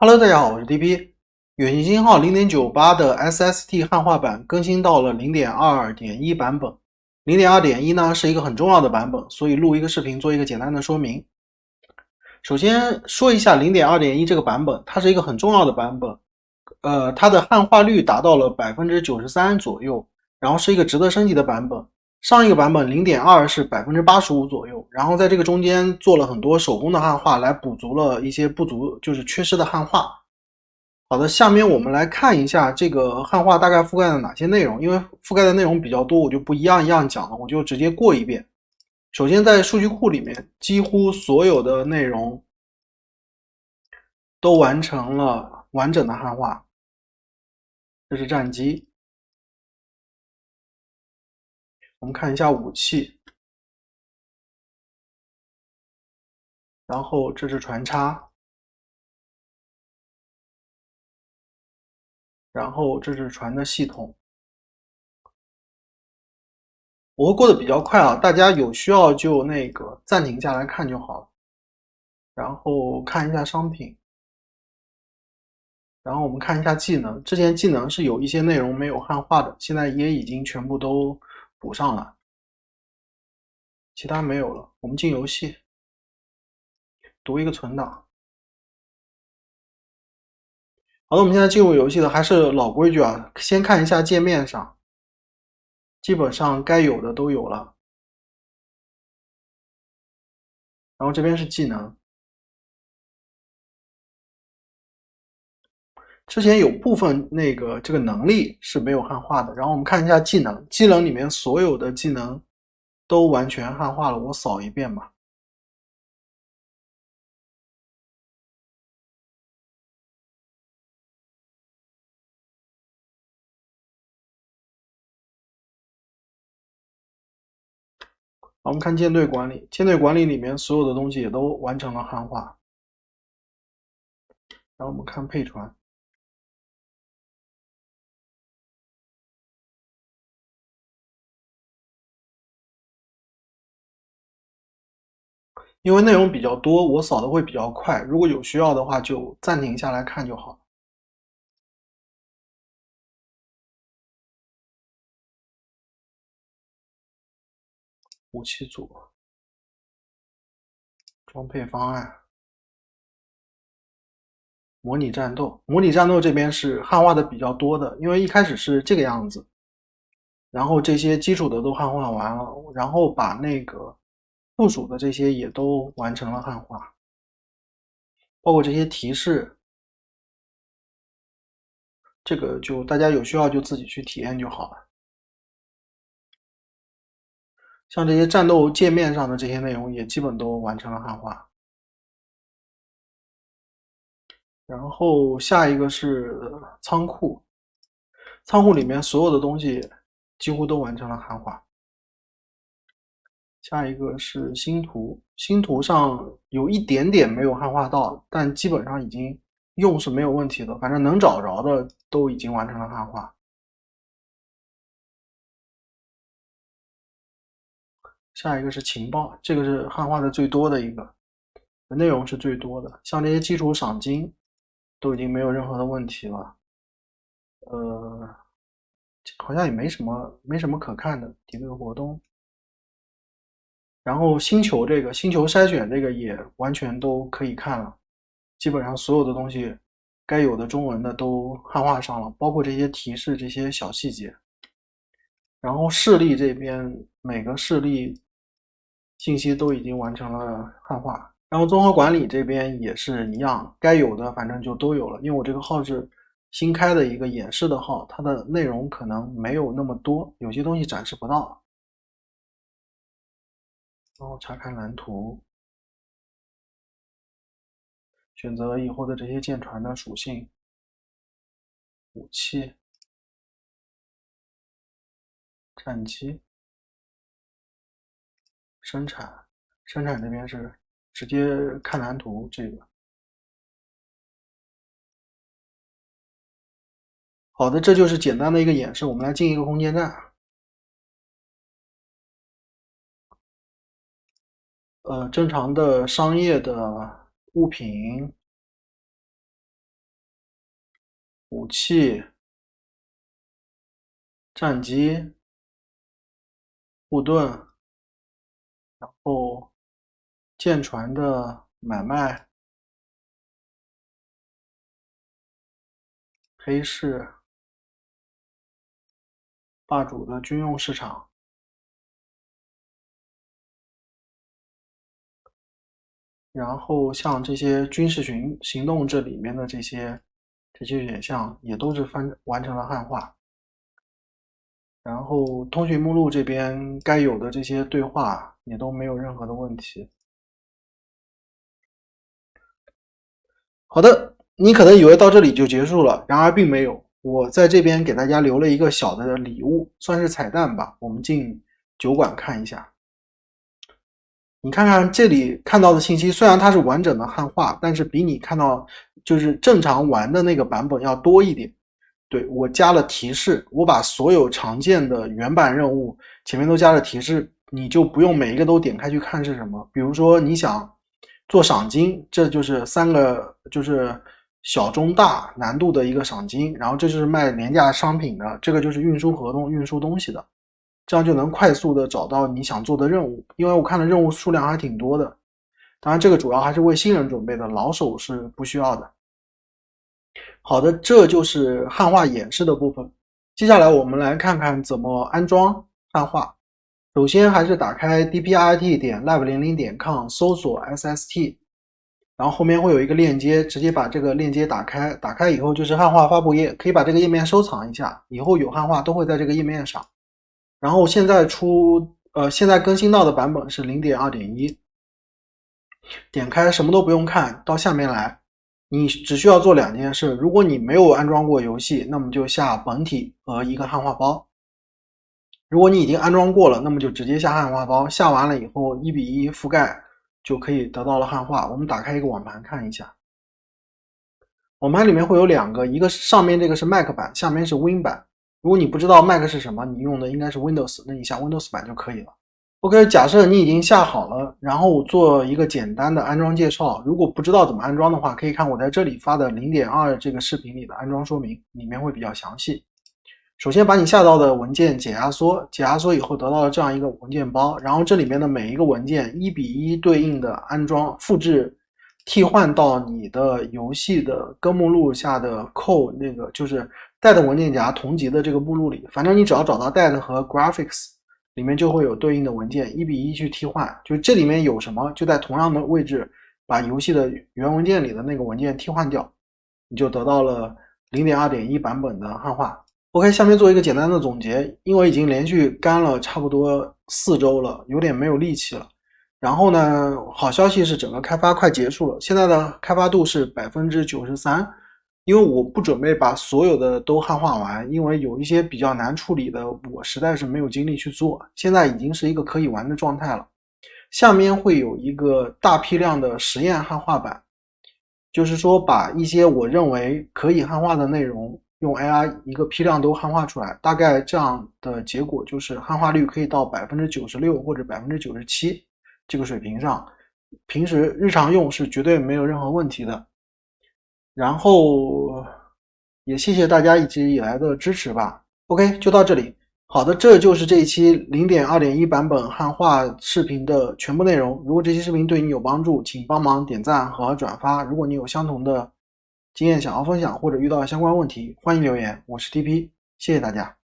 Hello，大家好，我是 DP。远行星号0.98的 SST 汉化版更新到了0.22.1版本。0.2.1呢是一个很重要的版本，所以录一个视频做一个简单的说明。首先说一下0.2.1这个版本，它是一个很重要的版本。它的汉化率达到了93%左右，然后是一个值得升级的版本。上一个版本0.2是85%左右，然后在这个中间做了很多手工的汉化，来补足了一些不足，就是缺失的汉化。好的，下面我们来看一下这个汉化大概覆盖了哪些内容，因为覆盖的内容比较多，我就不一样一样讲了，我就直接过一遍。首先在数据库里面，几乎所有的内容都完成了完整的汉化。这是战机，我们看一下武器，然后这是船插，然后这是船的系统。我会过得比较快啊，大家有需要就暂停下来看就好了。然后看一下商品，然后我们看一下技能，之前技能是有一些内容没有汉化的，现在也已经全部都补上了，其他没有了。我们进游戏，读一个存档。好的，我们现在进入游戏了，还是老规矩啊，先看一下界面上，基本上该有的都有了。然后这边是技能，之前有部分这个能力是没有汉化的。然后我们看一下技能，技能里面所有的技能都完全汉化了，我扫一遍吧。好，我们看舰队管理，舰队管理里面所有的东西也都完成了汉化。然后我们看配船，因为内容比较多，我扫的会比较快，如果有需要的话就暂停下来看就好。武器组、装配方案、模拟战斗，模拟战斗这边是汉化的比较多的，因为一开始是这个样子，然后这些基础的都汉化完了，然后把那个附属的这些也都完成了汉化，包括这些提示，这个就大家有需要就自己去体验就好了。像这些战斗界面上的这些内容也基本都完成了汉化。然后下一个是仓库，仓库里面所有的东西几乎都完成了汉化。下一个是星图，星图上有一点点没有汉化到，但基本上已经用是没有问题的，反正能找着的都已经完成了汉化。下一个是情报，这个是汉化的最多的一个，内容是最多的，像这些基础赏金都已经没有任何的问题了。好像也没什么可看的敌对活动。然后星球星球筛选这个也完全都可以看了，基本上所有的东西该有的中文的都汉化上了，包括这些提示这些小细节。然后势力这边每个势力信息都已经完成了汉化。然后综合管理这边也是一样，该有的反正就都有了。因为我这个号是新开的一个演示的号，它的内容可能没有那么多，有些东西展示不到。然后查看蓝图，选择以后的这些舰船的属性、武器、战机、生产。生产这边是直接看蓝图这个。好的，这就是简单的一个演示。我们来进一个空间站。正常的商业的物品，武器、战机、护盾，然后舰船的买卖、黑市、霸主的军用市场，然后像这些军事行动这里面的这些选项也都是完成了汉化。然后通讯目录这边该有的这些对话也都没有任何的问题。好的，你可能以为到这里就结束了，然而并没有。我在这边给大家留了一个小的礼物，算是彩蛋吧。我们进酒馆看一下。你看看这里看到的信息，虽然它是完整的汉化，但是比你看到就是正常玩的那个版本要多一点。对，我加了提示，我把所有常见的原版任务前面都加了提示，你就不用每一个都点开去看是什么。比如说你想做赏金，这就是3个就是小中大难度的一个赏金，然后这就是卖廉价商品的，这个就是运输合同运输东西的，这样就能快速的找到你想做的任务。因为我看的任务数量还挺多的，当然这个主要还是为新人准备的，老手是不需要的。好的，这就是汉化演示的部分。接下来我们来看看怎么安装汉化。首先还是打开 dpit.lab00.com 搜索 SST， 然后后面会有一个链接，直接把这个链接打开。打开以后就是汉化发布页，可以把这个页面收藏一下，以后有汉化都会在这个页面上。然后现在更新到的版本是 0.2.1， 点开什么都不用看，到下面来。你只需要做2件事，如果你没有安装过游戏，那么就下本体和一个汉化包。如果你已经安装过了，那么就直接下汉化包，下完了以后1:1覆盖就可以得到了汉化。我们打开一个网盘看一下，网盘里面会有2个，一个上面这个是 Mac 版，下面是 Win 版。如果你不知道 Mac 是什么，你用的应该是 Windows， 那你下 Windows 版就可以了。OK， 假设你已经下好了，然后做一个简单的安装介绍。如果不知道怎么安装的话，可以看我在这里发的 0.2 这个视频里的安装说明，里面会比较详细。首先把你下到的文件解压缩，解压缩以后得到了这样一个文件包，然后这里面的每一个文件1:1对应的安装、复制、替换到你的游戏的根目录下的扣那个就是带的文件夹同级的这个目录里，反正你只要找到带的和 graphics。里面就会有对应的文件1:1去替换，就这里面有什么就在同样的位置把游戏的原文件里的那个文件替换掉，你就得到了 0.2.1 版本的汉化。OK， 下面做一个简单的总结，因为已经连续干了差不多4周了，有点没有力气了。然后呢，好消息是整个开发快结束了，现在的开发度是 93%。因为我不准备把所有的都汉化完，因为有一些比较难处理的，我实在是没有精力去做。现在已经是一个可以玩的状态了。下面会有一个大批量的实验汉化版，就是说把一些我认为可以汉化的内容用 AI 一个批量都汉化出来，大概这样的结果就是汉化率可以到 96% 或者 97% 这个水平上，平时日常用是绝对没有任何问题的。然后也谢谢大家一直以来的支持吧。OK， 就到这里。好的，这就是这一期 0.2.1 版本汉化视频的全部内容。如果这期视频对你有帮助，请帮忙点赞和转发。如果你有相同的经验想要分享，或者遇到相关问题，欢迎留言。我是 TP， 谢谢大家。